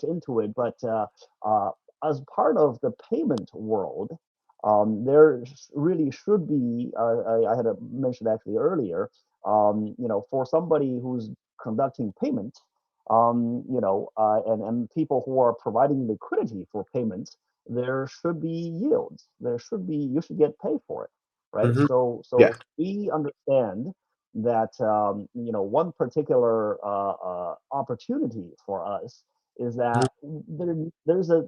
into it, but as part of the payment world, there really should be. I had mentioned actually earlier. For somebody who's conducting payment, and people who are providing liquidity for payments, there should be yields. There should be you should get paid for it, right? Hmm. So Yeah. we understand that one particular opportunity for us is that there's a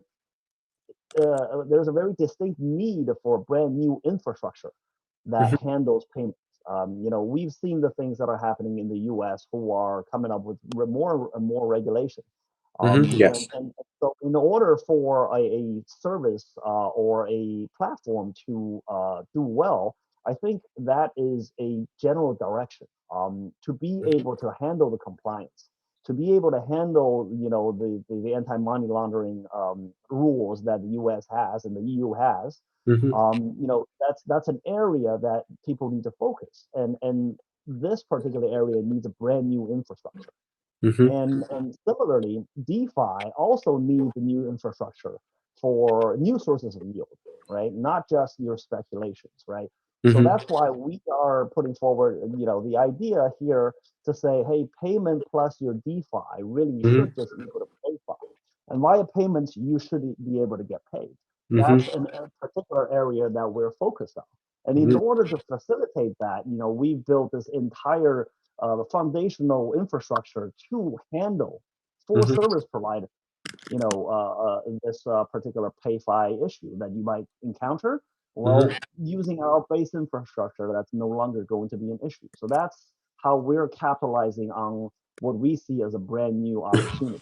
very distinct need for a brand new infrastructure that Hmm. handles payments. We've seen the things that are happening in the U.S. who are coming up with more and more regulation. Hmm. Yes. And so, in order for a service or a platform to do well, I think that is a general direction. To be able to handle the compliance, to be able to handle, the anti-money laundering rules that the U.S. has and the EU has, Hmm. that's an area that people need to focus, and this particular area needs a brand new infrastructure. Hmm. And similarly, DeFi also needs a new infrastructure for new sources of yield, right? Not just your speculations, right? So Hmm. that's why we are putting forward, the idea here to say, hey, payment plus your DeFi really should Hmm. just equal to PayFi. And via payments, you should be able to get paid. That's Hmm. a particular area that we're focused on. And in Hmm. order to facilitate that, we've built this entire foundational infrastructure to handle for Hmm. service providers, this particular PayFi issue that you might encounter. Hmm. Well, using our base infrastructure, that's no longer going to be an issue. So that's how we're capitalizing on what we see as a brand new opportunity.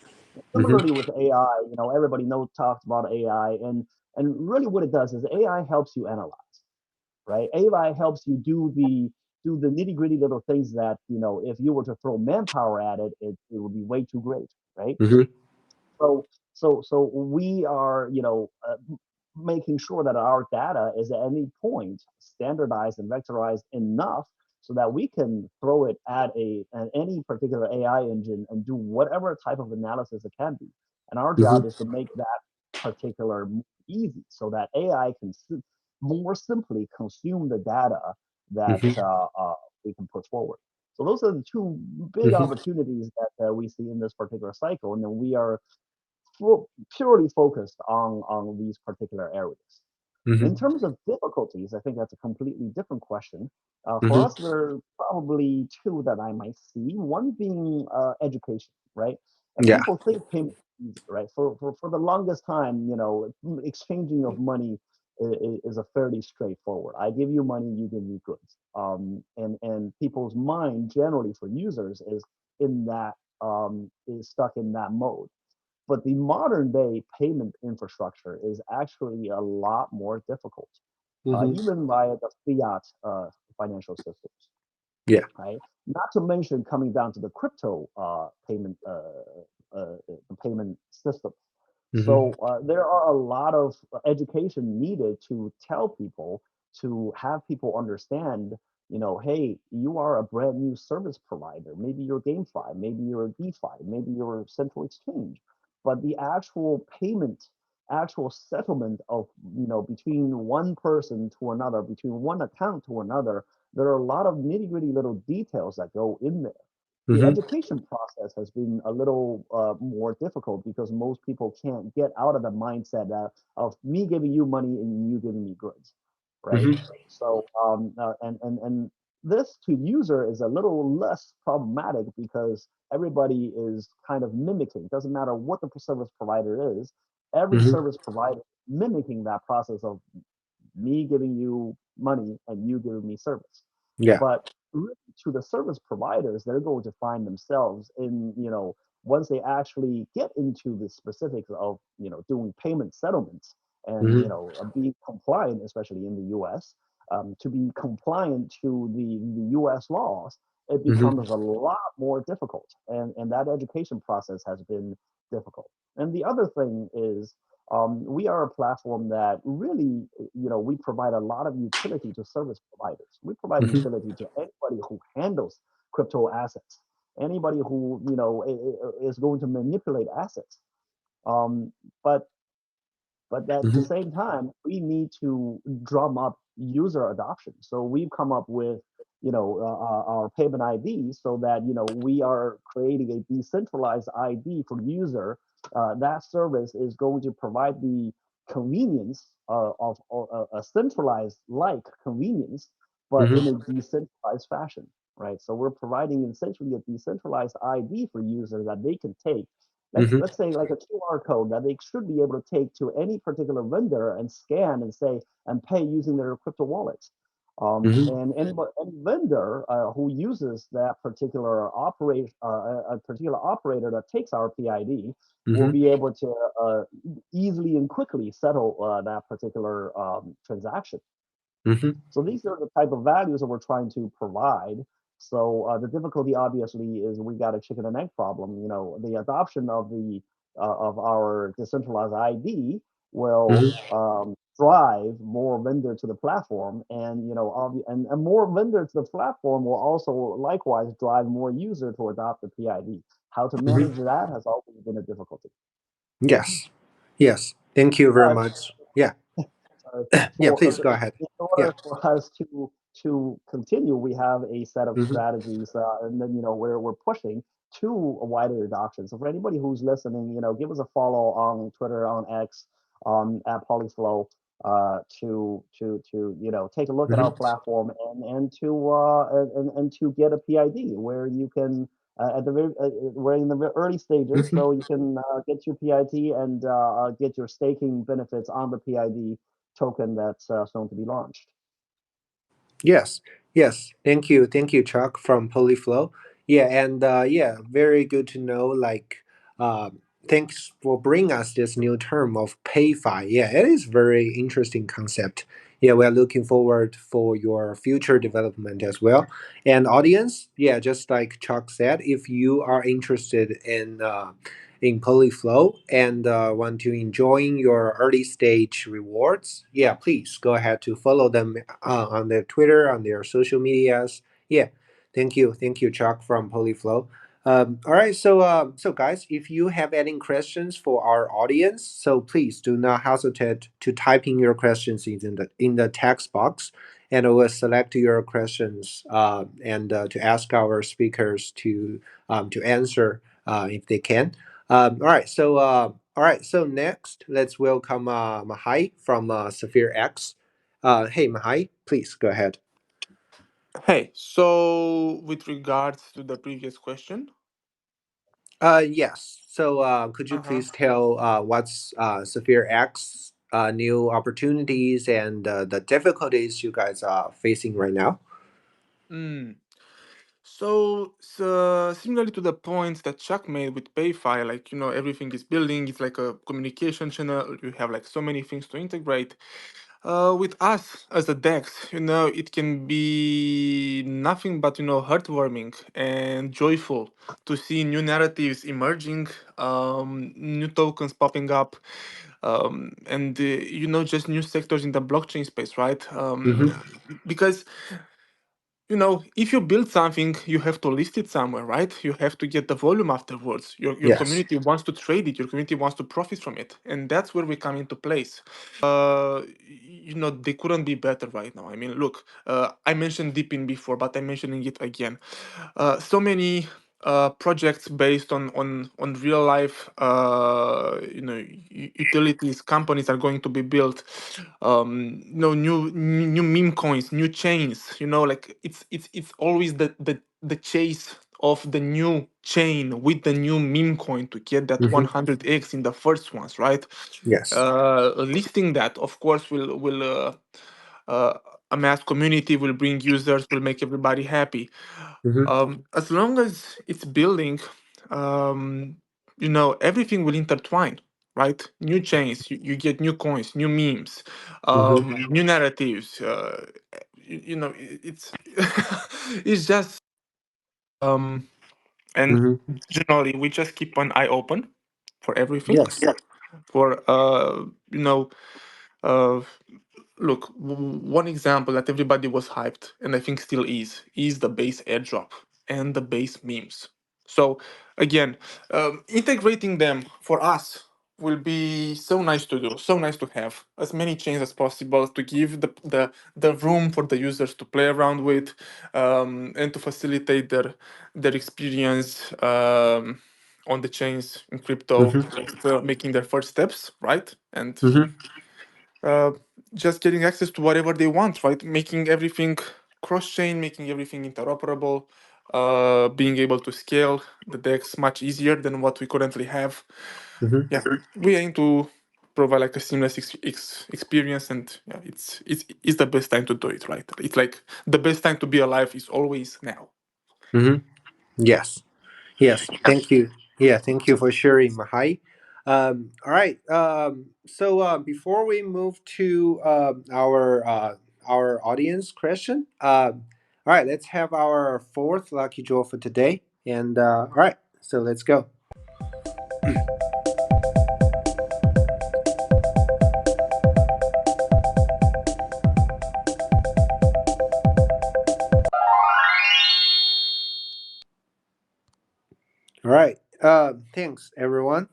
Similarly Hmm. with AI, everybody knows talks about AI, and really what it does is AI helps you analyze, right? AI helps you do the nitty gritty little things that if you were to throw manpower at it, it would be way too great, right? Hmm. So we are making sure that our data is at any point standardized and vectorized enough so that we can throw it at any particular AI engine and do whatever type of analysis it can be. And our job Hmm. is to make that particular easy so that AI can more simply consume the data that Hmm. we can put forward. So those are the two big Hmm. opportunities that we see in this particular cycle, and then we are purely focused on these particular areas. In Hmm. terms of difficulties, I think that's a completely different question. For Hmm. us, there are probably two that I might see. One being education, right? Yeah. People think payment is easy, right? For the longest time, exchanging of money is a fairly straightforward. I give you money, you give me goods. And people's mind generally for users in that is stuck in that mode. But the modern day payment infrastructure is actually a lot more difficult, Hmm. even via the fiat financial systems, Yeah. right? Not to mention coming down to the crypto payment system. Hmm. So there are a lot of education needed to tell people, to have people understand, hey, you are a brand new service provider. Maybe you're GameFi, maybe you're DeFi, maybe you're central exchange. But the actual payment, actual settlement of, between one person to another, between one account to another, there are a lot of nitty gritty little details that go in there. The Hmm. education process has been a little more difficult because most people can't get out of the mindset of me giving you money and you giving me goods, right? Hmm. So and this to user is a little less problematic because everybody is kind of mimicking. It doesn't matter what the service provider is. Every Hmm. service provider mimicking that process of me giving you money and you giving me service. Yeah. But really, to the service providers, they're going to find themselves in, once they actually get into the specifics of, doing payment settlements and, Hmm. being compliant, especially in the US, to be compliant to the US laws, it Hmm. becomes a lot more difficult. And that education process has been difficult. And the other thing is, we are a platform that really, we provide a lot of utility to service providers. We provide Hmm. utility to anybody who handles crypto assets, anybody who, is going to manipulate assets. Um, but but at the Mhm. same time, we need to drum up user adoption. So we've come up with, our payment ID so that, we are creating a decentralized ID for user. That service is going to provide the convenience of a centralized like convenience, but in a Mhm. decentralized fashion, right? So we're providing essentially a decentralized ID for users that they can take. Mhm. Let's say like a QR code that they should be able to take to any particular vendor and scan and say and pay using their crypto wallets. Mhm. And any vendor who uses that a particular operator that takes our PID will Mhm. be able to easily and quickly settle that particular transaction. Mhm. So these are the type of values that we're trying to provide. So the difficulty obviously is we got a chicken and egg problem. The adoption of our decentralized ID will Mhm. drive more vendor to the platform, and and more vendor to the platform will also likewise drive more user to adopt the PID. How to manage Mhm. that has always been a difficulty. Yes. Yes. Thank you very But much. Yeah. uh, Yeah. for Please go ahead. in Yeah. order for us to continue, we have a set of Mhm. strategies, and then we're pushing to a wider adoption. So for anybody who's listening, give us a follow on Twitter, on X, at Polyflow, to take a look at our Mhm. platform and to get a PID where you can. We're in the early stages, Mhm. so you can get your PID and get your staking benefits on the PID token that's soon to be launched. Yes, yes. Thank you, Chuck from Polyflow. Yeah, and yeah, very good to know. Like, thanks for bringing us this new term of PayFi. Yeah, it is very interesting concept. Yeah, we are looking forward for your future development as well. And audience, yeah, just like Chuck said, if you are interested in Polyflow and want to enjoying your early stage rewards, yeah, please go ahead to follow them on their Twitter, on their social medias. Yeah, thank you, Chuck from Polyflow. All right, so guys, if you have any questions for our audience, so please do not hesitate to type in your questions in the text box, and I will select your questions and to ask our speakers to answer if they can. All right. So next, let's welcome Mahai from Sapphire X. Hey, Mahai, please go ahead. Hey, so with regards to the previous question, Yes. So could you uh-huh. please tell what's Sapphire X new opportunities and the difficulties you guys are facing right now? Mm. So similarly to the points that Chuck made with PayFi, like everything is building, it's like a communication channel. You have like so many things to integrate. With us as a DEX, it can be nothing but heartwarming and joyful to see new narratives emerging, new tokens popping up, and just new sectors in the blockchain space, right? Mm-hmm. Because if you build something, you have to list it somewhere, right? You have to get the volume afterwards. Your Yes. community wants to trade it. Your community wants to profit from it, and that's where we come into place. They couldn't be better right now. I mean, look, I mentioned Deepin before, but I'm mentioning it again. So many projects based on real life utilities companies are going to be built, new meme coins, new chains, like it's always the chase of the new chain with the new meme coin to get that Mm-hmm. 100x in the first ones, right? Yes. Listing that, of course, will uh, a mass community, will bring users, will make everybody happy. Mm-hmm. As long as it's building, um, everything will intertwine, right? New chains, you get new coins, new memes, Mm-hmm. new narratives. It's it's just and Mm-hmm. generally we just keep an eye open for everything. Yes. Yeah. For uh, look, one example that everybody was hyped, and I think still is the base airdrop and the base memes. So again, integrating them for us. will be so nice to do, so nice to have as many chains as possible to give the room for the users to play around with, and to facilitate their experience on the chains in crypto, Mm-hmm. just, making their first steps, right? And Mm-hmm. uh, just getting access to whatever they want, right? Making everything cross chain, making everything interoperable, being able to scale the DEX much easier than what we currently have. Mm-hmm. Yeah, we aim to provide like a seamless experience, and yeah, it's the best time to do it, right? It's like the best time to be alive is always now. Mm-hmm. Yes. Yes, thank you. Yeah, thank you for sharing, Mahai. All right. So before we move to our audience question, all right, let's have our fourth lucky draw for today. And all right, so let's go. All right. Thanks, everyone.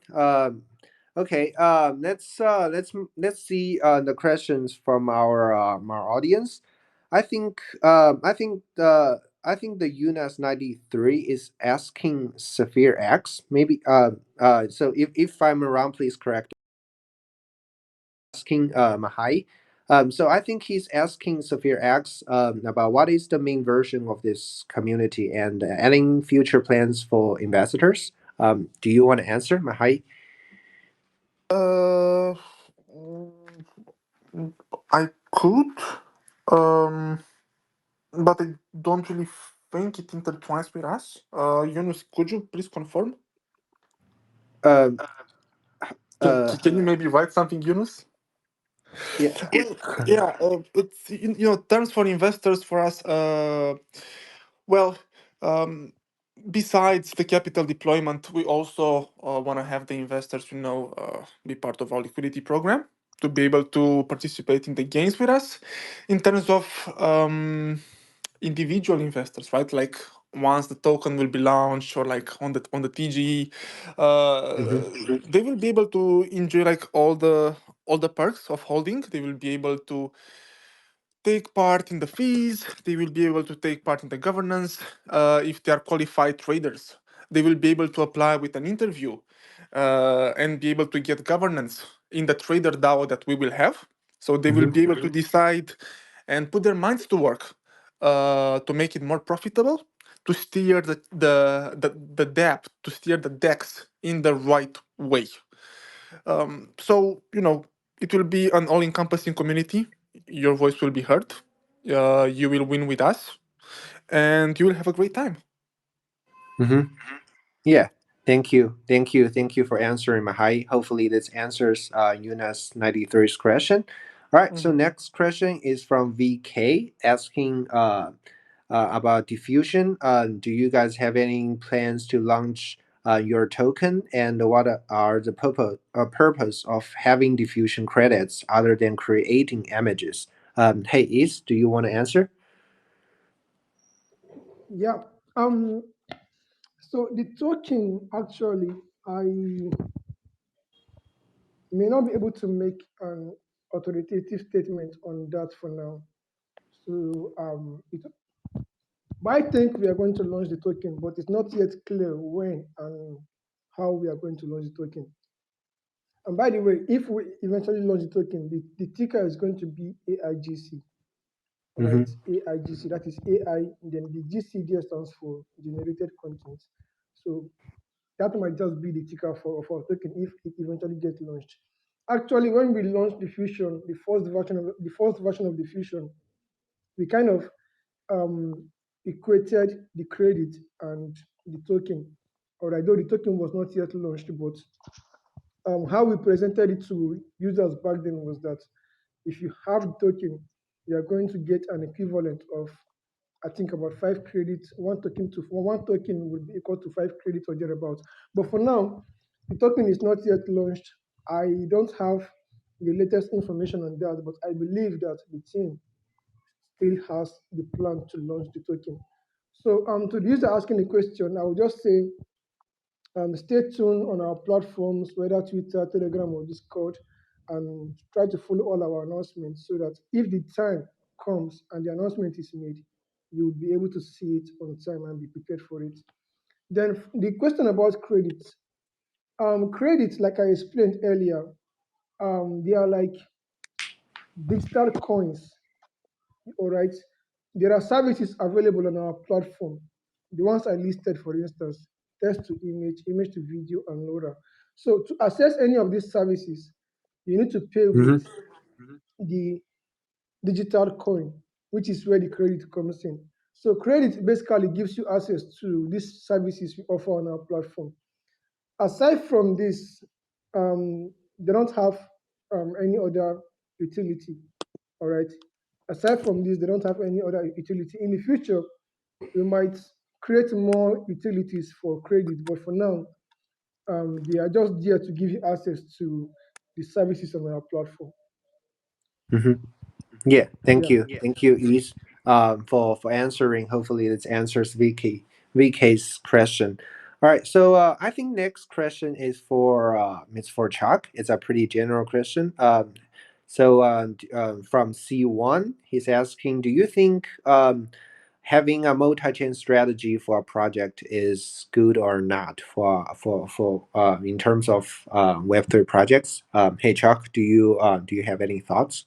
Okay. Let's see the questions from our audience. I think the UNAS 93 is asking Saphir X. Maybe. So if I'm wrong, please correct. Asking Mahai. So I think he's asking Saphir X about what is the main version of this community and adding future plans for ambassadors. Do you want to answer, Mahai? Uh, I could, um, but I don't really think it intertwines with us. Yunus, could you please confirm? Uh, uh, Can you maybe write something, Yunus? yeah. Well, yeah, it's terms for investors for us. Well, um, besides the capital deployment, we also want to have the investors, be part of our liquidity program to be able to participate in the gains with us. In terms of individual investors, right? Like once the token will be launched or like on the TGE, Mhm. they will be able to enjoy like all the perks of holding. They will be able to take part in the fees. They will be able to take part in the governance. If they are qualified traders, they will be able to apply with an interview and be able to get governance in the trader DAO that we will have. So they will Mhm. be able to decide and put their minds to work to make it more profitable, to steer the depth, to steer the DEX in the right way. So, it will be an all encompassing community. Your voice will be heard. You will win with us, and you will have a great time. Mhm. Yeah. Thank you. Thank you. Thank you for answering, Mahai. Hopefully, this answers Yuna's 93's question. All right. So Mhm. next question is from VK asking about diffusion. Do you guys have any plans to launch your token, and what are the purpose of having diffusion credits other than creating images? Hey, Is, do you want to answer? Yeah. Um. So the token actually, I may not be able to make an authoritative statement on that for now. So but I think we are going to launch the token, but it's not yet clear when and how we are going to launch the token. And by the way, if we eventually launch the token, the ticker is going to be AIGC, right? Mm-hmm. AIGC, that is AI, then the GC there stands for generated content. So that might just be the ticker for token if it eventually gets launched. Actually, when we launched the Fusion, the first version of the Fusion, we kind of um, equated the credit and the token. Alright, though the token was not yet launched, but how we presented it to users back then was that if you have the token, you are going to get an equivalent of, I think, about 5 credits. One token would be equal to 5 credits or thereabouts. But for now, the token is not yet launched. I don't have the latest information on that, but I believe that the team still has the plan to launch the token. So to the user asking the question, I would just say Stay tuned on our platforms, whether Twitter, Telegram, or Discord, and try to follow all our announcements so that if the time comes and the announcement is made, you will be able to see it on time and be prepared for it. Then the question about credits. Credits, like I explained earlier, they are like digital coins. All right. There are services available on our platform. The ones I listed, for instance, text to image, image to video, and LoRa. So to access any of these services, you need to pay with Mm-hmm. the digital coin, which is where the credit comes in. So credit basically gives you access to these services we offer on our platform. Aside from this, they don't have any other utility. All right. Aside from this, they don't have any other utility. In the future, we might create more utilities for credit, but for now, they are just there to give you access to the services on our platform. Mm-hmm. Yeah, Yeah. thank you, Is, for answering. Hopefully, this answers VK's question. All right, so I think next question is for it's for Chuck. It's a pretty general question. From C1, he's asking, do you think having a multi-chain strategy for a project is good or not for in terms of Web3 projects? Hey Chuck, do you have any thoughts?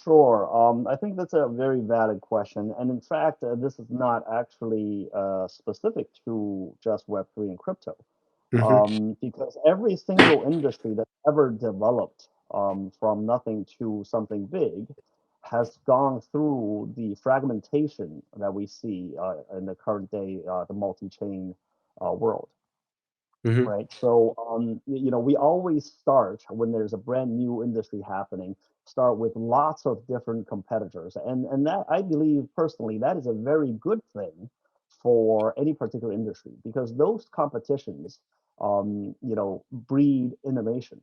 Sure. I think that's a very valid question. And in fact, this is not actually specific to just Web3 and crypto, Mm-hmm. because every single industry that's ever developed from nothing to something big has gone through the fragmentation that we see in the current day, the multi-chain world. Mm-hmm. Right. So, we always start when there's a brand new industry happening, start with lots of different competitors. And that I believe personally, that is a very good thing for any particular industry because those competitions, breed innovation.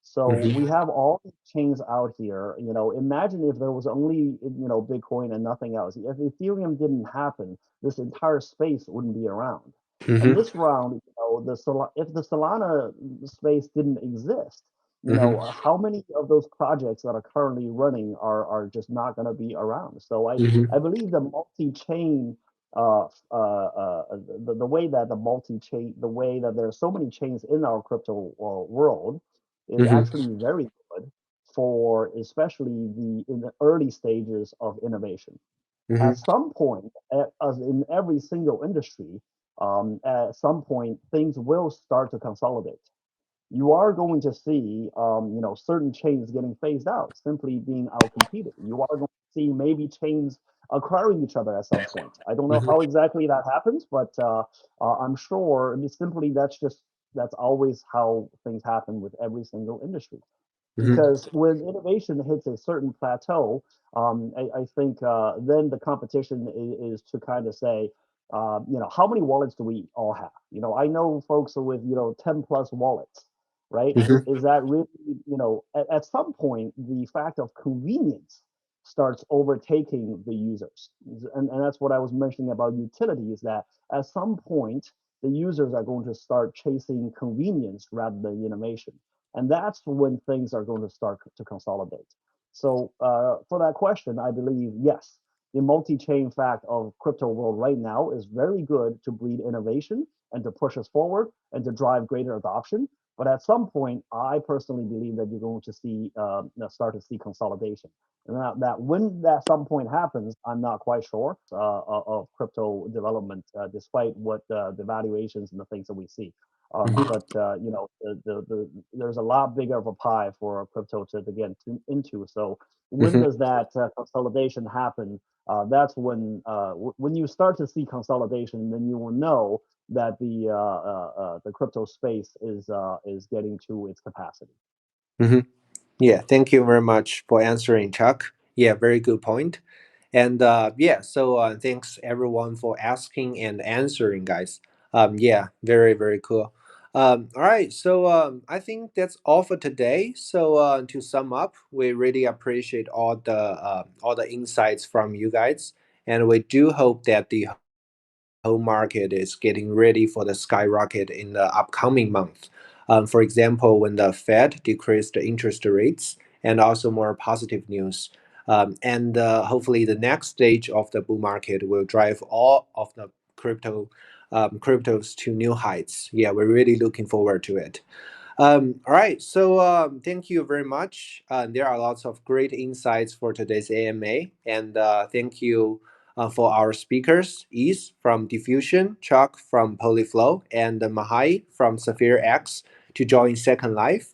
So we Mm-hmm. have all these chains out here. Imagine if there was only, Bitcoin and nothing else. If Ethereum didn't happen, this entire space wouldn't be around. And Mm-hmm. this round, if the Solana space didn't exist, Mm-hmm. how many of those projects that are currently running are just not going to be around? So I Mm-hmm. believe the multi-chain, the way that the way that there are so many chains in our crypto world is Mm-hmm. actually very good for especially in the early stages of innovation. At Mm-hmm. some point, as in every single industry, at some point things will start to consolidate. You are going to see, certain chains getting phased out, simply being outcompeted. You are going to see maybe chains acquiring each other at some point. I don't know how exactly that happens, but I'm sure. I mean, simply that's always how things happen with every single industry Mm-hmm. because when innovation hits a certain plateau, I think then the competition is to kind of say, how many wallets do we all have? I know folks with 10 plus wallets, right? Mm-hmm. Is that really, at some point the fact of convenience starts overtaking the users, and that's what I was mentioning about utility is that at some point the users are going to start chasing convenience rather than innovation, and that's when things are going to start to consolidate. So for that question, I believe yes, the multi-chain fact of crypto world right now is very good to breed innovation and to push us forward and to drive greater adoption. But at some point, I personally believe that you're going to see start to see consolidation. And that when that some point happens, I'm not quite sure of crypto development, despite what the valuations and the things that we see. Mm-hmm. But there's a lot bigger of a pie for crypto to get into. So when Mm-hmm. does that consolidation happen? That's when you start to see consolidation, then you will know that the crypto space is getting to its capacity. Mm-hmm. Yeah, thank you very much for answering, Chuck. Yeah, very good point. And yeah, so thanks everyone for asking and answering, guys. Yeah, very, very cool. All right, so I think that's all for today. So to sum up, we really appreciate all the insights from you guys, and we do hope that the whole market is getting ready for the skyrocket in the upcoming month. For example, when the Fed decreased the interest rates, and also more positive news. And hopefully, the next stage of the bull market will drive all of the cryptos to new heights. Yeah, we're really looking forward to it. All right, so thank you very much. There are lots of great insights for today's AMA, and thank you for our speakers: Ease from Diffusion, Chuck from Polyflow, and Mahai from Sapphire X to join Second Life.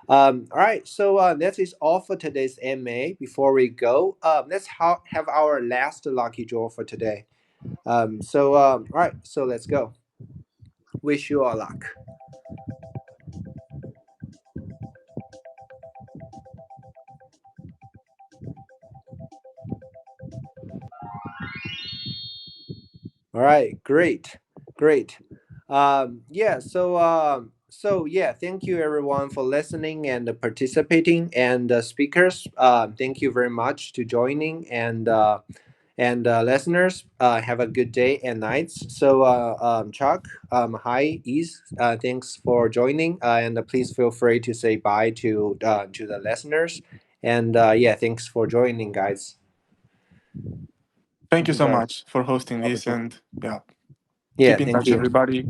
All right, so that is all for today's AMA. Before we go, let's have our last lucky draw for today. All right, so let's go. Wish you all luck. All right, great, great. Yeah, so yeah, thank you everyone for listening and participating, and speakers. Thank you very much to joining, and listeners. Have a good day and nights. So, Chuck, hi, Ease. Thanks for joining, and please feel free to say bye to the listeners. And yeah, thanks for joining, guys. Thank you You so guys much for hosting have a this, good and yeah, Yeah, keep in thank touch, you. everybody.